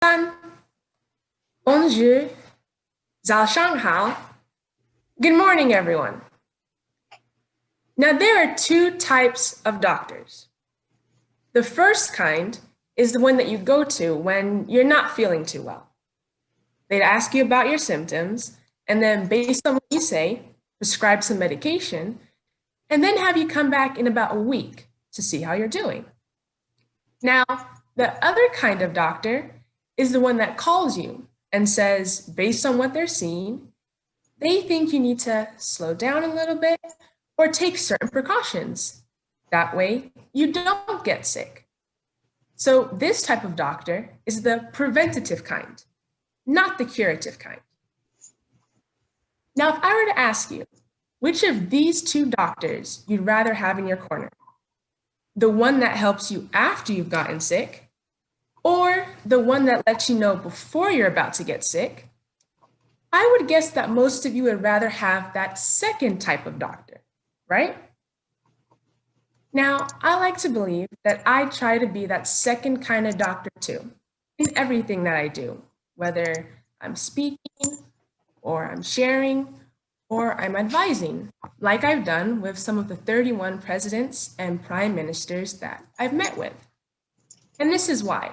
San, bonjour, Zhao Shanghao. Good morning, everyone. Now, there are two types of doctors. The first kind is the one that you go to when you're not feeling too well. They'd ask you about your symptoms, and then based on what you say, prescribe some medication, and then have you come back in about a week to see how you're doing. Now, the other kind of doctor is the one that calls you and says, based on what they're seeing, they think you need to slow down a little bit or take certain precautions. That way, you don't get sick. So this type of doctor is the preventative kind, not the curative kind. Now, if I were to ask you, which of these two doctors you'd rather have in your corner? The one that helps you after you've gotten sick, or the one that lets you know before you're about to get sick? I would guess that most of you would rather have that second type of doctor, right? Now, I like to believe that I try to be that second kind of doctor too, in everything that I do, whether I'm speaking, or I'm sharing, or I'm advising, like I've done with some of the 31 presidents and prime ministers that I've met with. And this is why.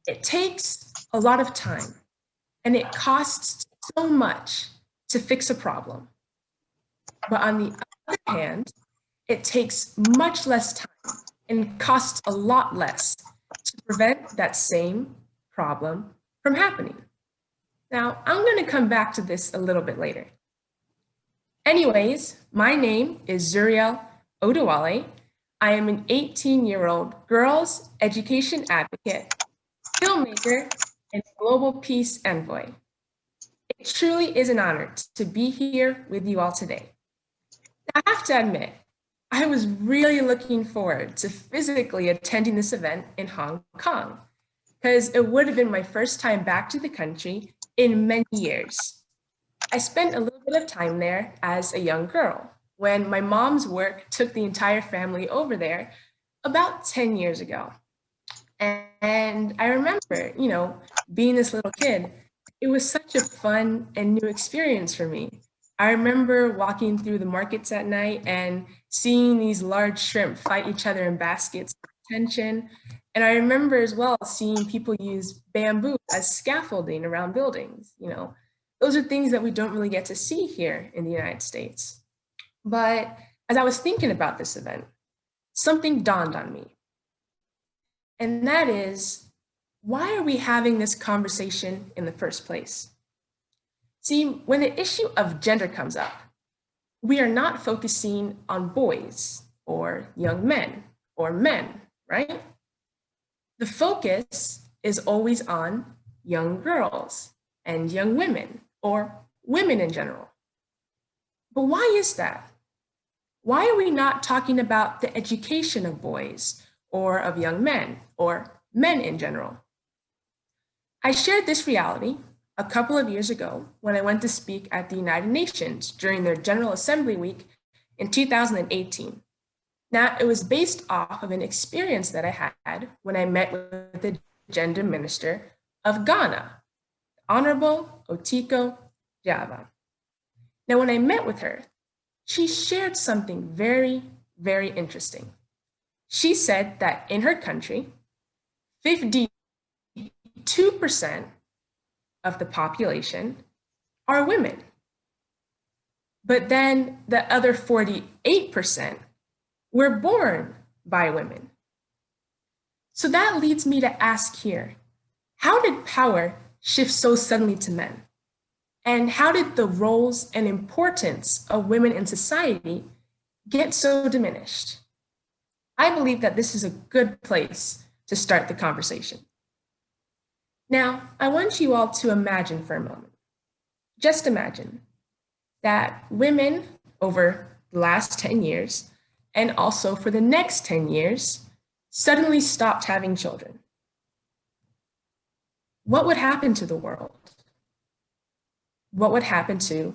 It takes a lot of time, and it costs so much to fix a problem. But on the other hand, it takes much less time and costs a lot less to prevent that same problem from happening. Now, I'm going to come back to this a little bit later. Anyways, my name is Zuriel Oduwole. I am an 18-year-old girls' education advocate, filmmaker, and global peace envoy. It truly is an honor to be here with you all today. Now, I have to admit, I was really looking forward to physically attending this event in Hong Kong, because it would have been my first time back to the country in many years. I spent a little bit of time there as a young girl when my mom's work took the entire family over there about 10 years ago. And I remember, being this little kid, it was such a fun and new experience for me. I remember walking through the markets at night and seeing these large shrimp fight each other in baskets for attention. And I remember as well seeing people use bamboo as scaffolding around buildings. Those are things that we don't really get to see here in the United States. But as I was thinking about this event, something dawned on me. And that is, why are we having this conversation in the first place? See, when the issue of gender comes up, we are not focusing on boys or young men or men, right? The focus is always on young girls and young women or women in general. But why is that? Why are we not talking about the education of boys or of young men or men in general? I shared this reality a couple of years ago when I went to speak at the United Nations during their General Assembly Week in 2018. Now, it was based off of an experience that I had when I met with the gender minister of Ghana, Honorable Otiko Java. Now, when I met with her, she shared something very, very interesting. She said that in her country, 52% of the population are women. But then the other 48% were born by women. So that leads me to ask here, how did power shift so suddenly to men? And how did the roles and importance of women in society get so diminished? I believe that this is a good place to start the conversation. Now, I want you all to imagine for a moment. Just imagine that women over the last 10 years, and also for the next 10 years, suddenly stopped having children. What would happen to the world? What would happen to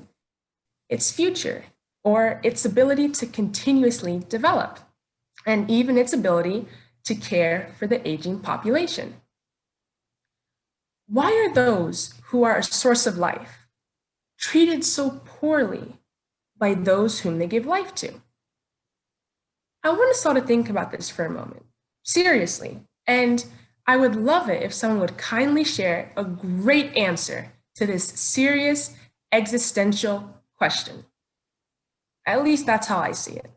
its future or its ability to continuously develop, and even its ability to care for the aging population? Why are those who are a source of life treated so poorly by those whom they give life to? I want us all to think about this for a moment, seriously, and I would love it if someone would kindly share a great answer to this serious existential question. At least that's how I see it.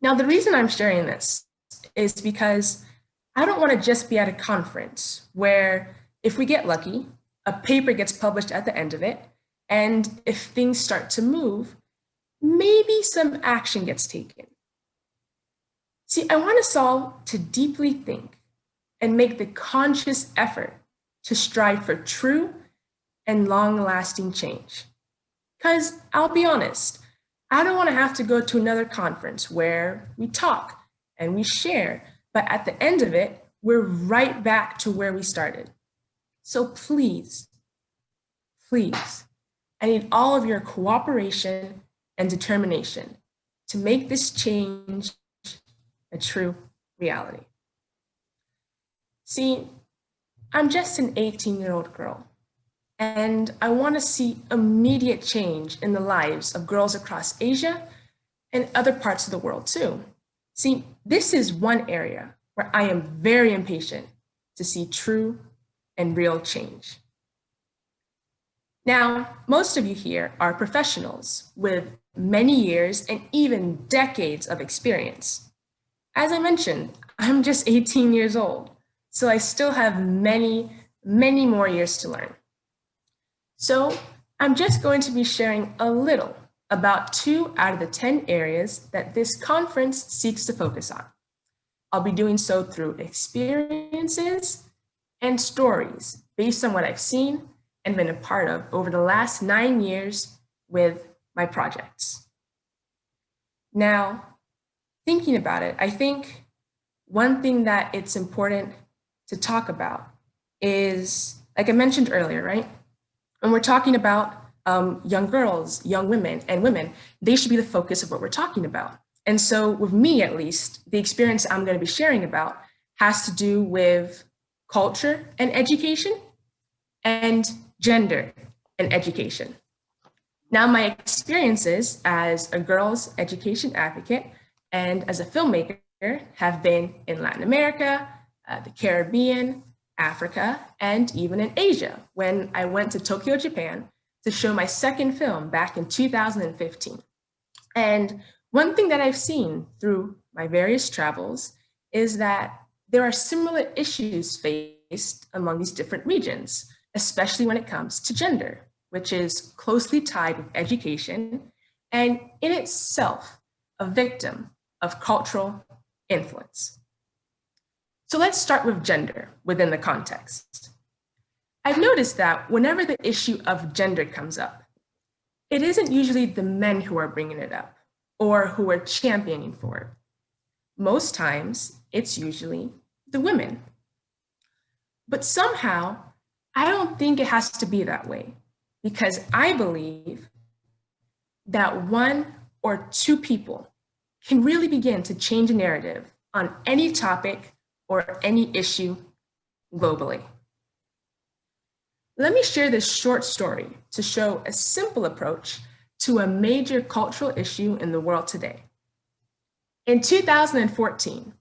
Now, the reason I'm sharing this is because I don't want to just be at a conference where, if we get lucky, a paper gets published at the end of it, and if things start to move, maybe some action gets taken. See, I want us all to deeply think and make the conscious effort to strive for true and long-lasting change. Because I'll be honest, I don't want to have to go to another conference where we talk and we share, but at the end of it, we're right back to where we started. So please, please, I need all of your cooperation and determination to make this change a true reality. See, I'm just an 18-year-old girl, and I want to see immediate change in the lives of girls across Asia and other parts of the world too. See, this is one area where I am very impatient to see true and real change. Now, most of you here are professionals with many years and even decades of experience. As I mentioned, I'm just 18 years old, so I still have many, many more years to learn. So I'm just going to be sharing a little about 2 out of the 10 areas that this conference seeks to focus on. I'll be doing so through experiences and stories based on what I've seen and been a part of over the last 9 years with my projects. Now, thinking about it, I think one thing that it's important to talk about is, like I mentioned earlier, right? When we're talking about young girls, young women, and women, they should be the focus of what we're talking about. And so with me, at least, the experience I'm going to be sharing about has to do with culture and education and gender and education. Now, my experiences as a girls' education advocate and as a filmmaker have been in Latin America, the Caribbean, Africa, and even in Asia, when I went to Tokyo, Japan, to show my second film back in 2015. And one thing that I've seen through my various travels is that there are similar issues faced among these different regions, especially when it comes to gender, which is closely tied with education and in itself a victim of cultural influence. So let's start with gender within the context. I've noticed that whenever the issue of gender comes up, it isn't usually the men who are bringing it up or who are championing for it. Most times, it's usually the women. But somehow, I don't think it has to be that way, because I believe that 1 or 2 people can really begin to change a narrative on any topic or any issue globally. Let me share this short story to show a simple approach to a major cultural issue in the world today. In 2014,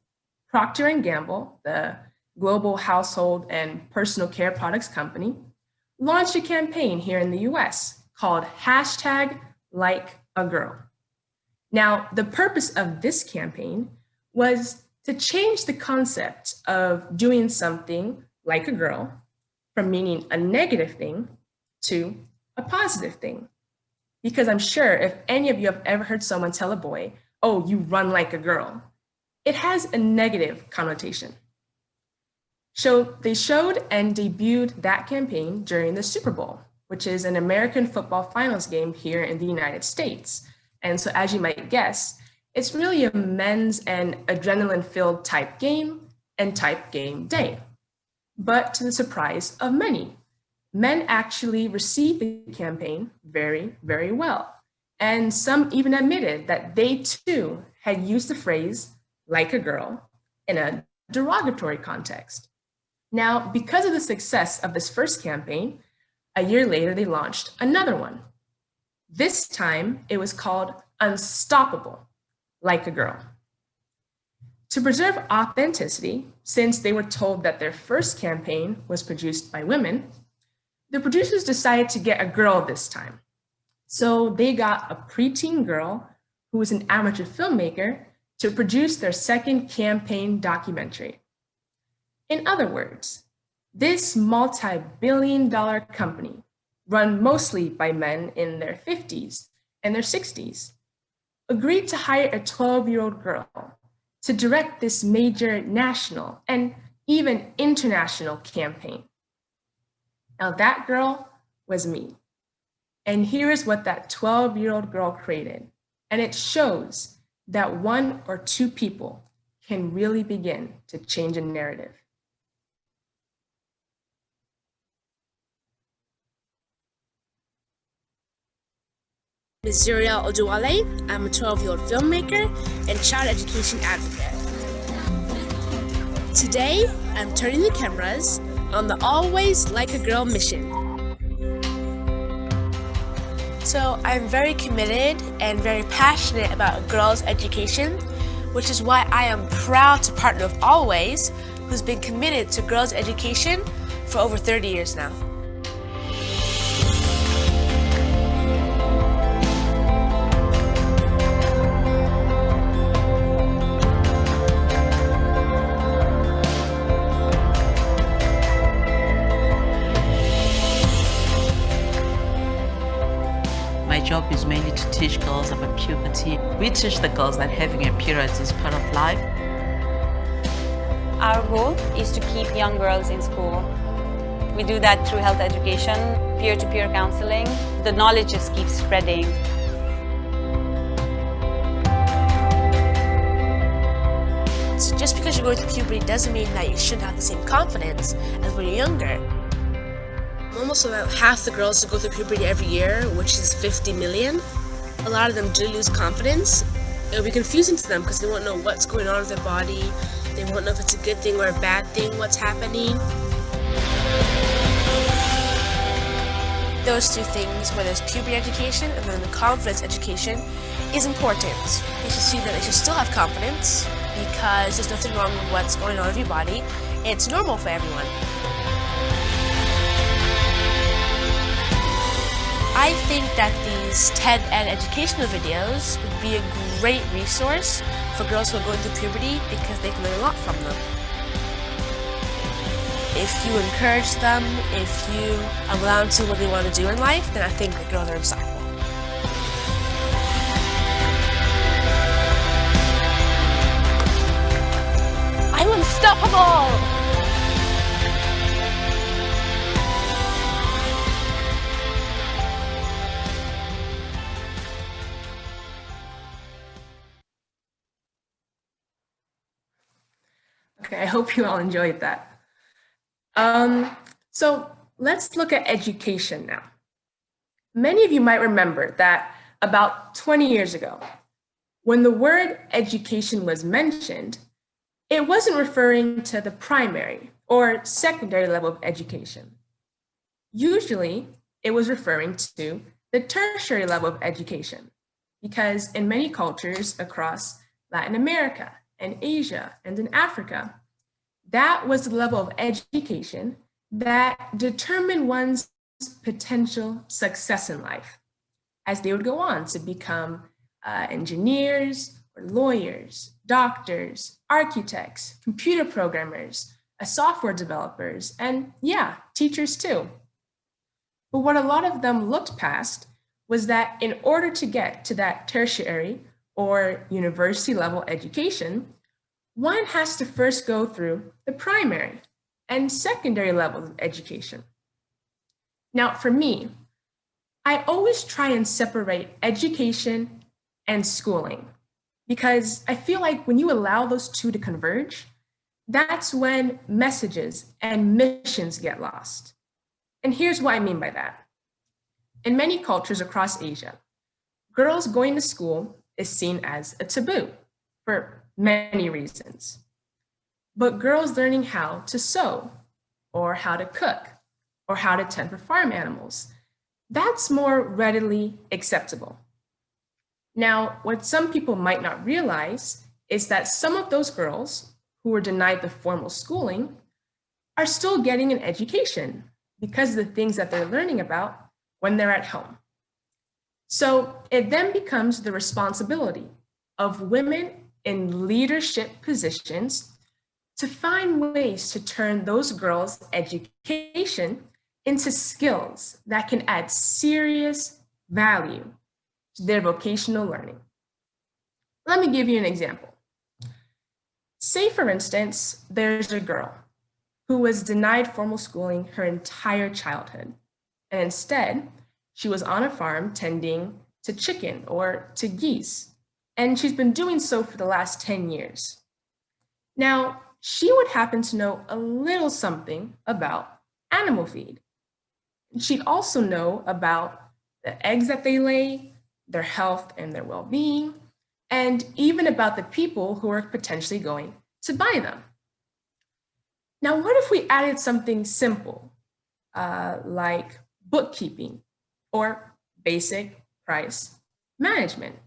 Procter & Gamble, the global household and personal care products company, launched a campaign here in the US called #LikeAGirl. Now, the purpose of this campaign was to change the concept of doing something like a girl from meaning a negative thing to a positive thing. Because I'm sure if any of you have ever heard someone tell a boy, "Oh, you run like a girl," it has a negative connotation. So they showed and debuted that campaign during the Super Bowl, which is an American football finals game here in the United States. And so as you might guess, it's really a men's and adrenaline-filled type game and type game day. But to the surprise of many, men actually received the campaign very, very well. And some even admitted that they too had used the phrase "like a girl" in a derogatory context. Now, because of the success of this first campaign, a year later they launched another one. This time it was called Unstoppable, Like a Girl. To preserve authenticity, since they were told that their first campaign was produced by women, the producers decided to get a girl this time. So they got a preteen girl who was an amateur filmmaker to produce their second campaign documentary. In other words, this multi-billion-dollar company, run mostly by men in their 50s and their 60s, agreed to hire a 12-year-old girl to direct this major national and even international campaign. Now that girl was me. And here is what that 12-year-old girl created. And it shows that one or two people can really begin to change a narrative. I'm Zuriel Oduwole. I'm a 12-year-old filmmaker and child education advocate. Today, I'm turning the cameras on the Always Like a Girl mission. So I'm very committed and very passionate about girls' education, which is why I am proud to partner with Always, who's been committed to girls' education for over 30 years now. My job is mainly to teach girls about puberty. We teach the girls that having a period is part of life. Our goal is to keep young girls in school. We do that through health education, peer-to-peer counseling. The knowledge just keeps spreading. So just because you're going through puberty doesn't mean that you shouldn't have the same confidence as when you're younger. Almost about half the girls who go through puberty every year, which is 50 million, a lot of them do lose confidence. It'll be confusing to them because they won't know what's going on with their body. They won't know if it's a good thing or a bad thing, what's happening. Those two things, where there's puberty education and then the confidence education, is important. They should see that they should still have confidence because there's nothing wrong with what's going on with your body. It's normal for everyone. I think that these TED Ed educational videos would be a great resource for girls who are going through puberty because they can learn a lot from them. If you encourage them, if you allow them to do what they want to do in life, then I think that girls are unstoppable. I'm unstoppable! Okay, I hope you all enjoyed that. So let's look at education now. Many of you might remember that about 20 years ago, when the word education was mentioned, it wasn't referring to the primary or secondary level of education. Usually, it was referring to the tertiary level of education, because in many cultures across Latin America and Asia and in Africa, that was the level of education that determined one's potential success in life, as they would go on to become engineers or lawyers, doctors, architects, computer programmers, software developers, and yeah, teachers too. But what a lot of them looked past was that in order to get to that tertiary or university level education, one has to first go through the primary and secondary levels of education. Now, for me, I always try and separate education and schooling because I feel like when you allow those two to converge, that's when messages and missions get lost. And here's what I mean by that. In many cultures across Asia, girls going to school is seen as a taboo for many reasons. But girls learning how to sew or how to cook, or how to tend for farm animals. That's more readily acceptable. Now, what some people might not realize is that some of those girls who were denied the formal schooling are still getting an education because of the things that they're learning about when they're at home. So it then becomes the responsibility of women in leadership positions to find ways to turn those girls' education into skills that can add serious value to their vocational learning. Let me give you an example. Say, for instance, there's a girl who was denied formal schooling her entire childhood, and instead, she was on a farm tending to chicken or to geese, and she's been doing so for the last 10 years. Now, she would happen to know a little something about animal feed. She'd also know about the eggs that they lay, their health and their well-being, and even about the people who are potentially going to buy them. Now, what if we added something simple, like bookkeeping or basic price management?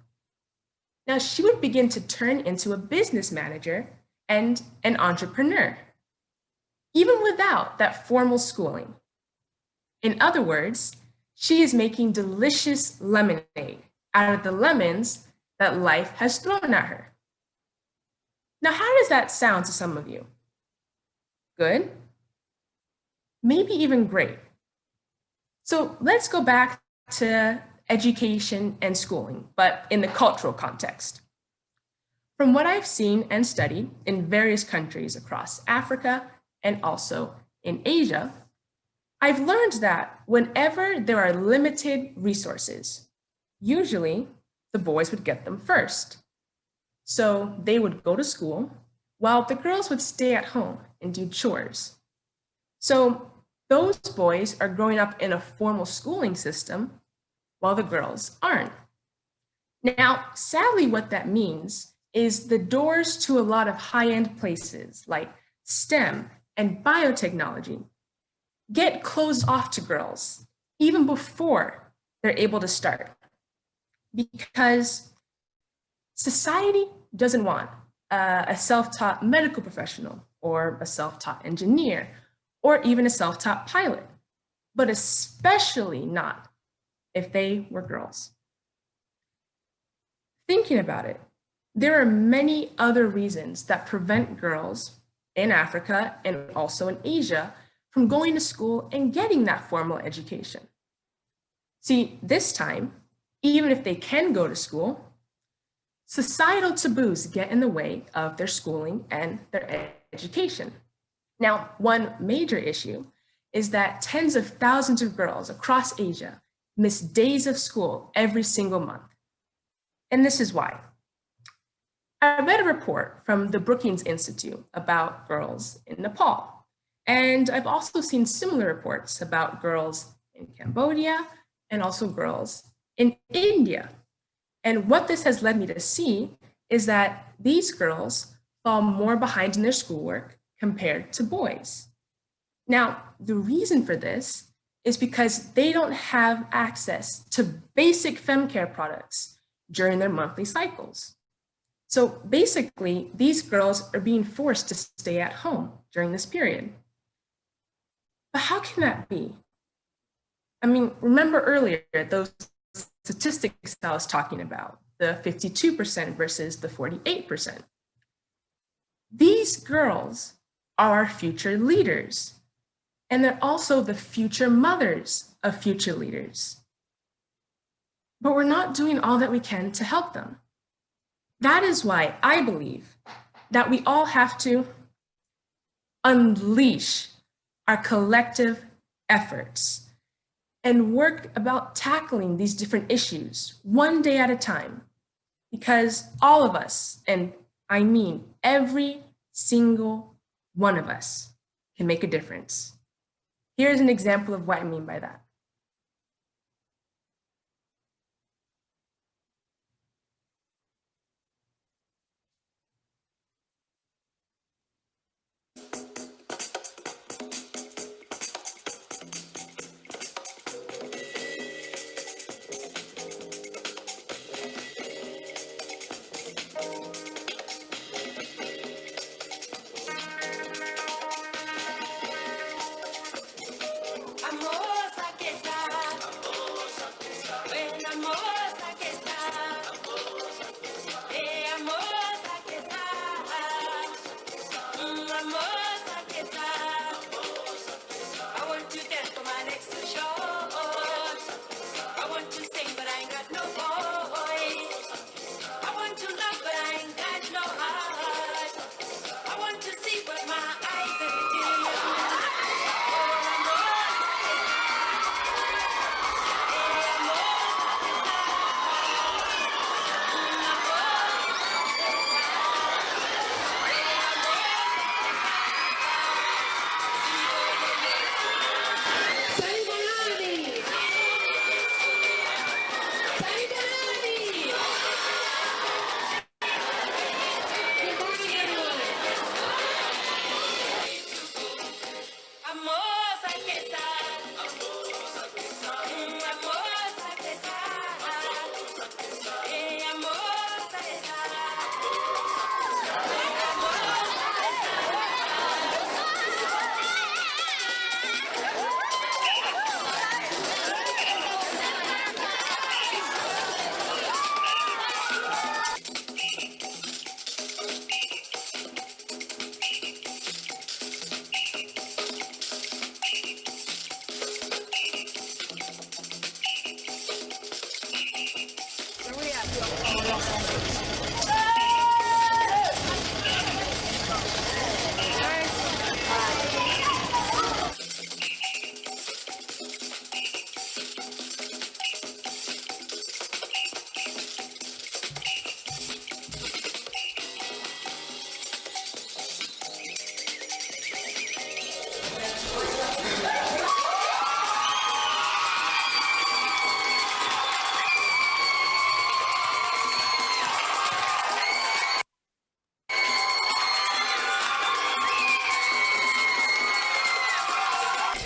Now, she would begin to turn into a business manager and an entrepreneur, even without that formal schooling. In other words, she is making delicious lemonade out of the lemons that life has thrown at her. Now, how does that sound to some of you? Good? Maybe even great. So let's go back to education and schooling, but in the cultural context. From what I've seen and studied in various countries across Africa and also in Asia, I've learned that whenever there are limited resources, usually the boys would get them first. So they would go to school while the girls would stay at home and do chores. So those boys are growing up in a formal schooling system while the girls aren't. Now, sadly, what that means is the doors to a lot of high-end places like STEM and biotechnology get closed off to girls even before they're able to start, because society doesn't want a self-taught medical professional or a self-taught engineer or even a self-taught pilot, but especially not if they were girls. Thinking about it, there are many other reasons that prevent girls in Africa and also in Asia from going to school and getting that formal education. See, this time, even if they can go to school, societal taboos get in the way of their schooling and their education. Now, one major issue is that tens of thousands of girls across Asia miss days of school every single month. And this is why. I read a report from the Brookings Institute about girls in Nepal. And I've also seen similar reports about girls in Cambodia and also girls in India. And what this has led me to see is that these girls fall more behind in their schoolwork compared to boys. Now, the reason for this is because they don't have access to basic femcare products during their monthly cycles. So basically, these girls are being forced to stay at home during this period. But how can that be? I mean, remember earlier those statistics I was talking about, the 52% versus the 48%. These girls are our future leaders, and they're also the future mothers of future leaders. But we're not doing all that we can to help them. That is why I believe that we all have to unleash our collective efforts and work about tackling these different issues one day at a time, because all of us, and I mean every single one of us, can make a difference. Here's an example of what I mean by that.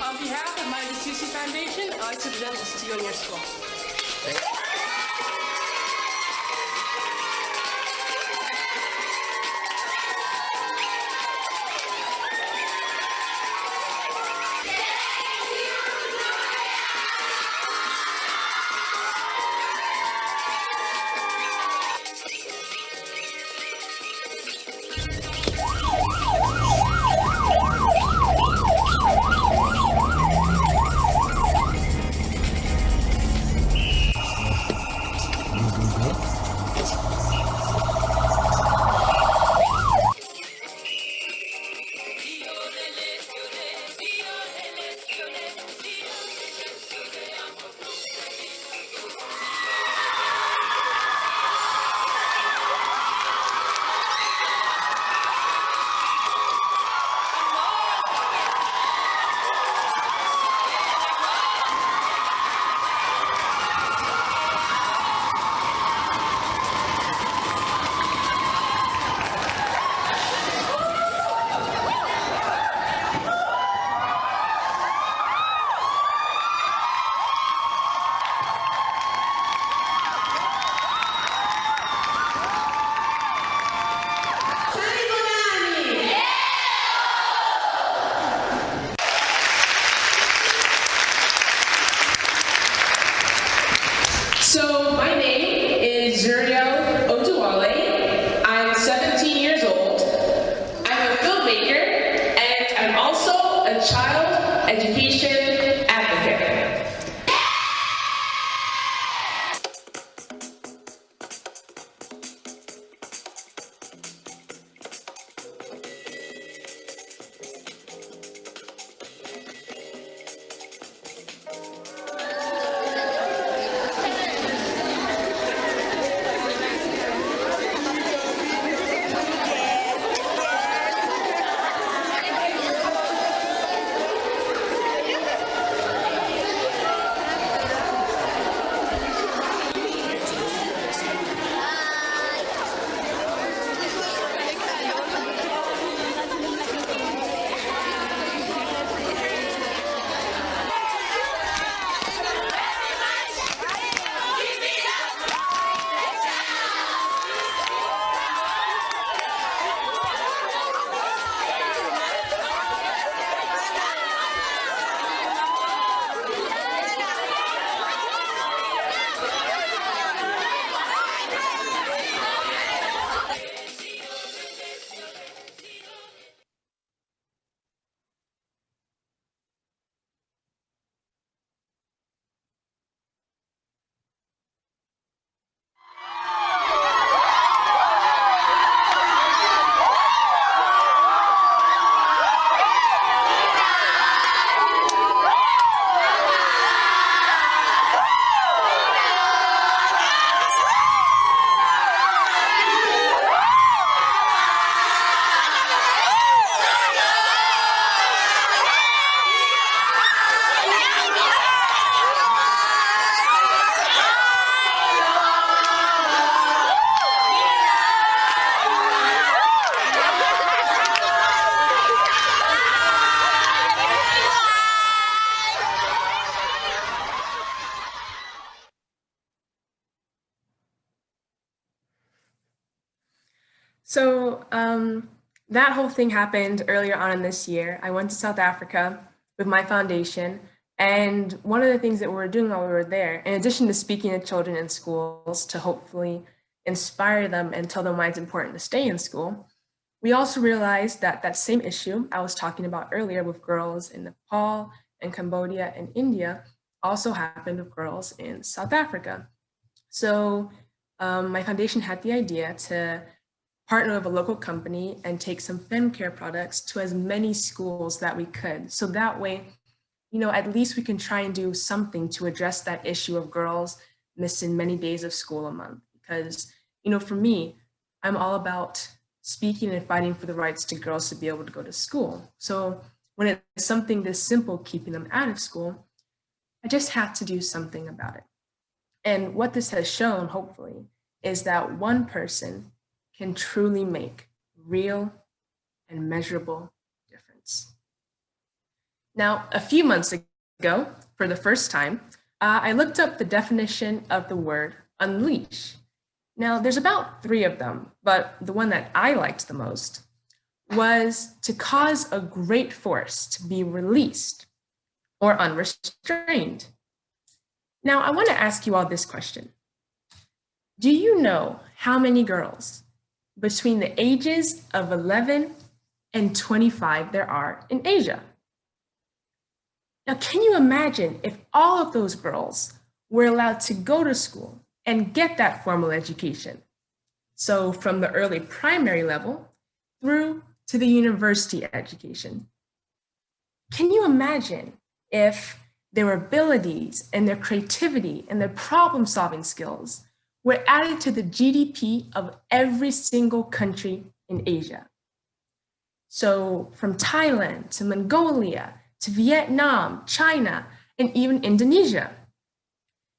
On behalf of my advocacy foundation, I'd like to present this to you and your school. So my name is Zuriel Oduwole. I'm 17 years old. I'm a filmmaker and I'm also a child education advocate. That whole thing happened earlier on in this year. I went to South Africa with my foundation. And one of the things that we were doing while we were there, in addition to speaking to children in schools to hopefully inspire them and tell them why it's important to stay in school, we also realized that that same issue I was talking about earlier with girls in Nepal and Cambodia and India also happened with girls in South Africa. So my foundation had the idea to partner with a local company and take some femcare products to as many schools that we could. So that way, at least we can try and do something to address that issue of girls missing many days of school a month. Because, for me, I'm all about speaking and fighting for the rights to girls to be able to go to school. So when it's something this simple, keeping them out of school, I just have to do something about it. And what this has shown, hopefully, is that one person can truly make real and measurable difference. Now, a few months ago, for the first time, I looked up the definition of the word unleash. Now, there's about 3 of them, but the one that I liked the most was to cause a great force to be released or unrestrained. Now, I want to ask you all this question. Do you know how many girls between the ages of 11 and 25 there are in Asia? Now, can you imagine if all of those girls were allowed to go to school and get that formal education? So from the early primary level through to the university education. Can you imagine if their abilities and their creativity and their problem-solving skills were added to the GDP of every single country in Asia? So from Thailand to Mongolia, to Vietnam, China, and even Indonesia.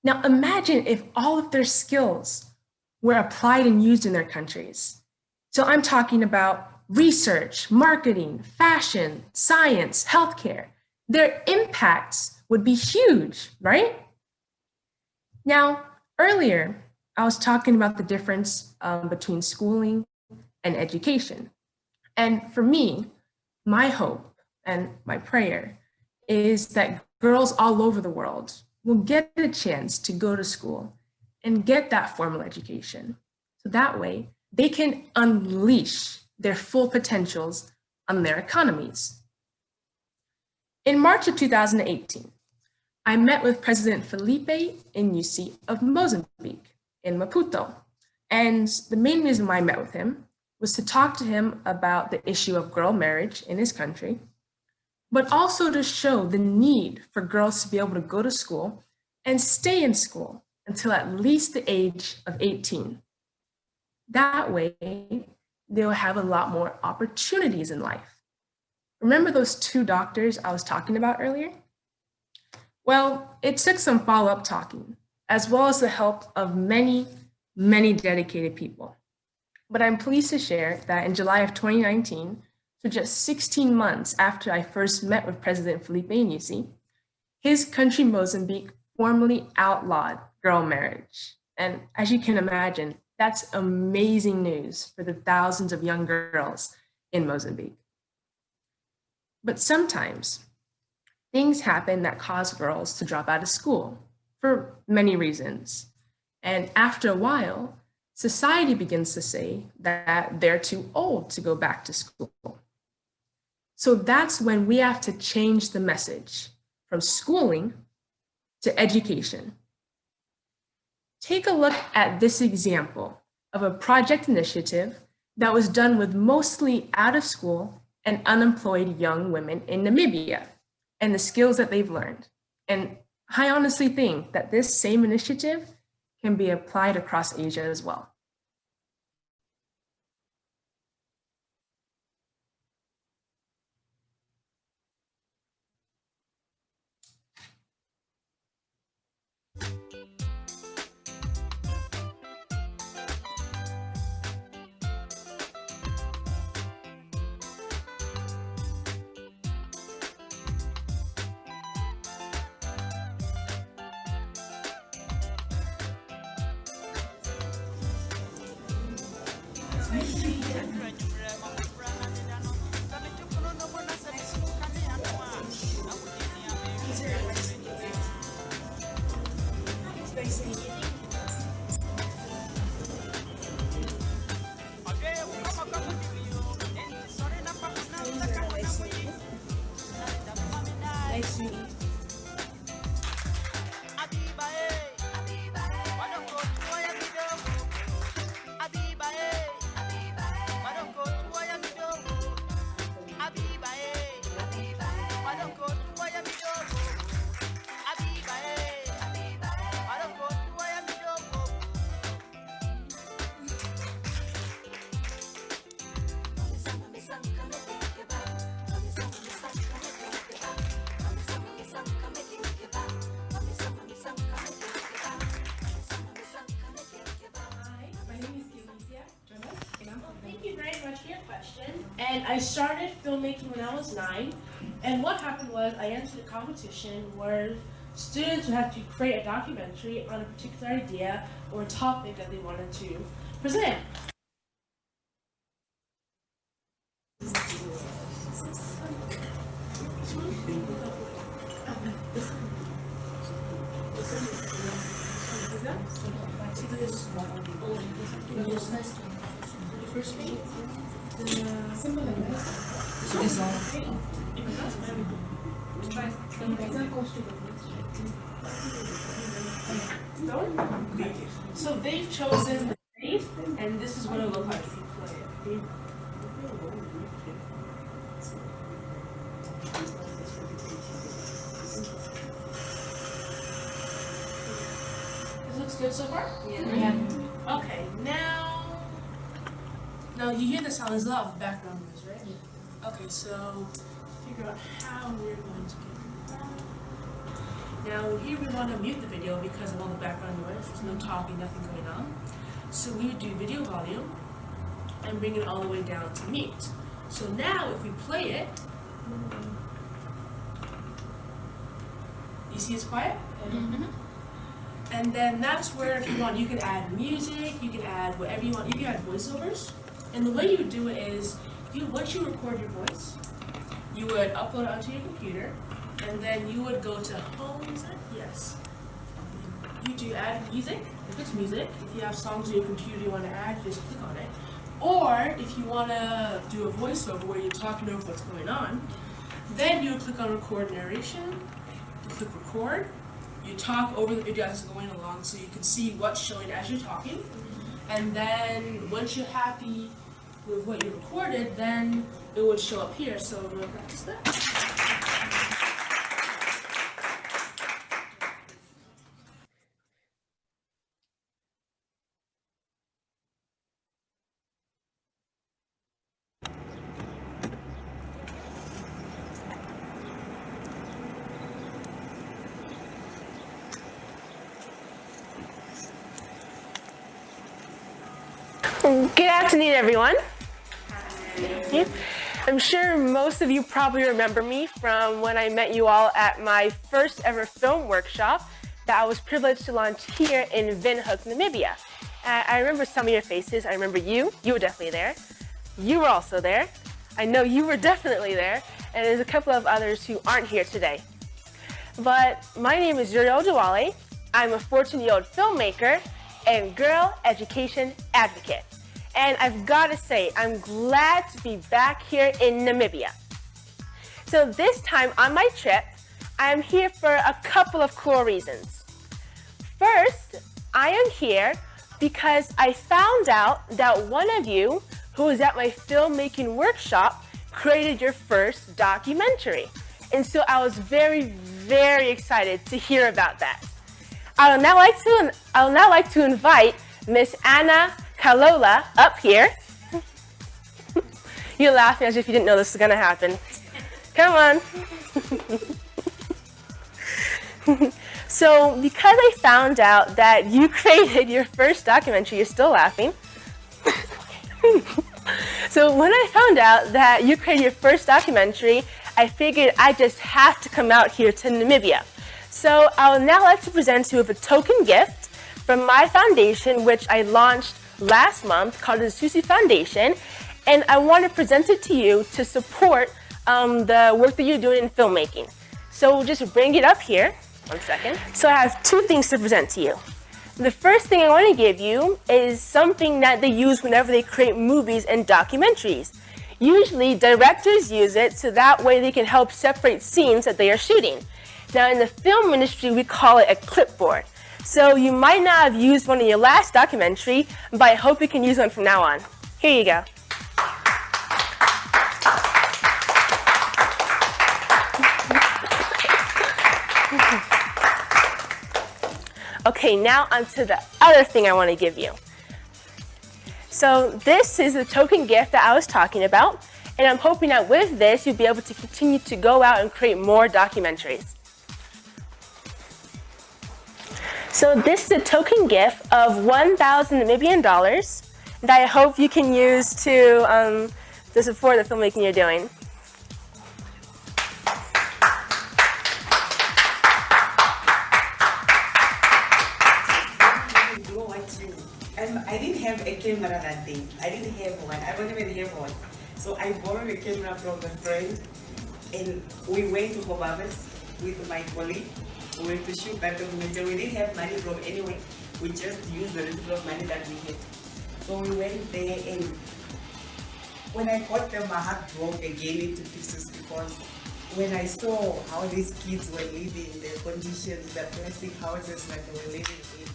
Now imagine if all of their skills were applied and used in their countries. So I'm talking about research, marketing, fashion, science, healthcare. Their impacts would be huge, right? Now, earlier, I was talking about the difference between schooling and education. And for me, my hope and my prayer is that girls all over the world will get a chance to go to school and get that formal education. So that way they can unleash their full potentials on their economies. In March of 2018, I met with President Felipe Nyusi of Mozambique in Maputo. And the main reason why I met with him was to talk to him about the issue of girl marriage in his country, but also to show the need for girls to be able to go to school and stay in school until at least the age of 18. That way, they'll have a lot more opportunities in life. Remember those 2 doctors I was talking about earlier? Well, it took some follow-up talking, as well as the help of many, many dedicated people. But I'm pleased to share that in July of 2019, so just 16 months after I first met with President Felipe Nyusi, his country, Mozambique, formally outlawed girl marriage. And as you can imagine, that's amazing news for the thousands of young girls in Mozambique. But sometimes things happen that cause girls to drop out of school for many reasons. And after a while, society begins to say that they're too old to go back to school. So that's when we have to change the message from schooling to education. Take a look at this example of a project initiative that was done with mostly out of school and unemployed young women in Namibia and the skills that they've learned. And I honestly think that this same initiative can be applied across Asia as well. Nice to meet you. And I started filmmaking when I was 9, and what happened was I entered a competition where students would have to create a documentary on a particular idea or topic that they wanted to present. So they've chosen the shape, and this is what it looks like if you play it. This looks good so far? Yeah. Okay, now you hear the sound. There's a lot of background noise, right? Yeah. Okay, so figure out how we're going to get that. Now here we want to mute the video because of all the background noise. There's no talking, nothing going on. So we would do video volume and bring it all the way down to mute. So now if we play it, you see it's quiet? Mm-hmm. And then that's where if you want, you can add music, you can add whatever you want. You can add voiceovers. And the way you would do it is, once you record your voice, you would upload it onto your computer, and then you would go to home, is it? Yes. You do add music, if it's music. If you have songs on your computer you want to add, you just click on it. Or if you want to do a voiceover where you're talking over what's going on, then you would click on record narration, you click record, you talk over the video as it's going along so you can see what's showing as you're talking. And then once you're happy with what you recorded, then it would show up here. So we're going to practice that. Good afternoon, everyone. I'm sure most of you probably remember me from when I met you all at my first ever film workshop that I was privileged to launch here in Windhoek, Namibia. I remember some of your faces. I remember you were definitely there. You were also there. I know you were definitely there. And there's a couple of others who aren't here today. But my name is Zuriel Oduwole. I'm a 14-year-old filmmaker and girl education advocate. And I've got to say, I'm glad to be back here in Namibia. So this time on my trip, I am here for a couple of cool reasons. First, I am here because I found out that one of you who was at my filmmaking workshop created your first documentary. And so I was very, very excited to hear about that. I would now like to invite Miss Anna Kalola up here. You're laughing as if you didn't know this was going to happen. Come on. So because I found out that you created your first documentary, you're still laughing. So when I found out that you created your first documentary, I figured I just have to come out here to Namibia. So I would now like to present you with a token gift from my foundation, which I launched last month called the Susie Foundation, and I want to present it to you to support the work that you're doing in filmmaking. So we'll just bring it up here. One second. So I have two things to present to you. The first thing I want to give you is something that they use whenever they create movies and documentaries. Usually directors use it so that way they can help separate scenes that they are shooting. Now in the film industry we call it a clipboard. So you might not have used one in your last documentary, but I hope you can use one from now on. Here you go. Okay, now onto the other thing I want to give you. So this is the token gift that I was talking about, and I'm hoping that with this you'll be able to continue to go out and create more documentaries. So this is a token gift of 1,000 Namibian dollars that I hope you can use to support the filmmaking you're doing. I didn't have a camera that day. I didn't have one. I don't even have one. So I borrowed a camera from a friend, and we went to Forbes with my colleague. We went to shoot that documentary. We didn't have money from anywhere. We just used the little of money that we had. So we went there, and when I got them, my heart broke again into pieces, because when I saw how these kids were living, the conditions, the plastic houses that they were living in,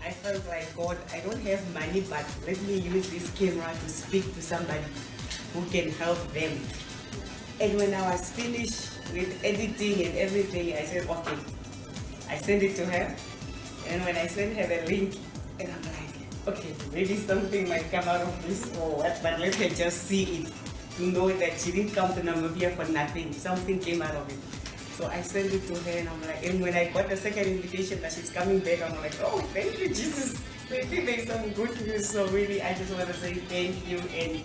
I felt like, God, I don't have money, but let me use this camera to speak to somebody who can help them. And when I was finished with editing and everything, I said, okay. I sent it to her, and when I sent her the link, and I'm like, okay, maybe something might come out of this or what, but let her just see it, to know that she didn't come to Namibia for nothing. Something came out of it. So I sent it to her, and I'm like, and when I got the second invitation that she's coming back, I'm like, oh, thank you, Jesus. Maybe there's some good news. So really, I just want to say thank you, and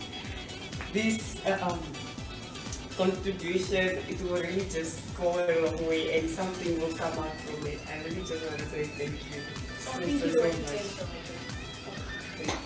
this contribution, it will really just go a long way, and something will come out from it. I really just want to say thank you. Thank you so much. Thank you.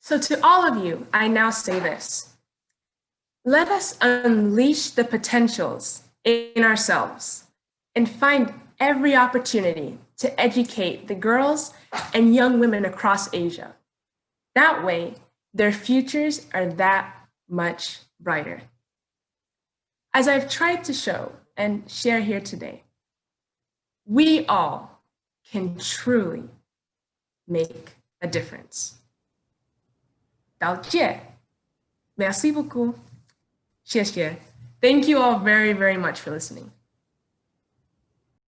So to all of you, I now say this. Let us unleash the potentials in ourselves and find every opportunity to educate the girls and young women across Asia. That way, their futures are that much brighter. As I've tried to show and share here today, we all can truly make a difference. Merci beaucoup. Thank you all very, very much for listening.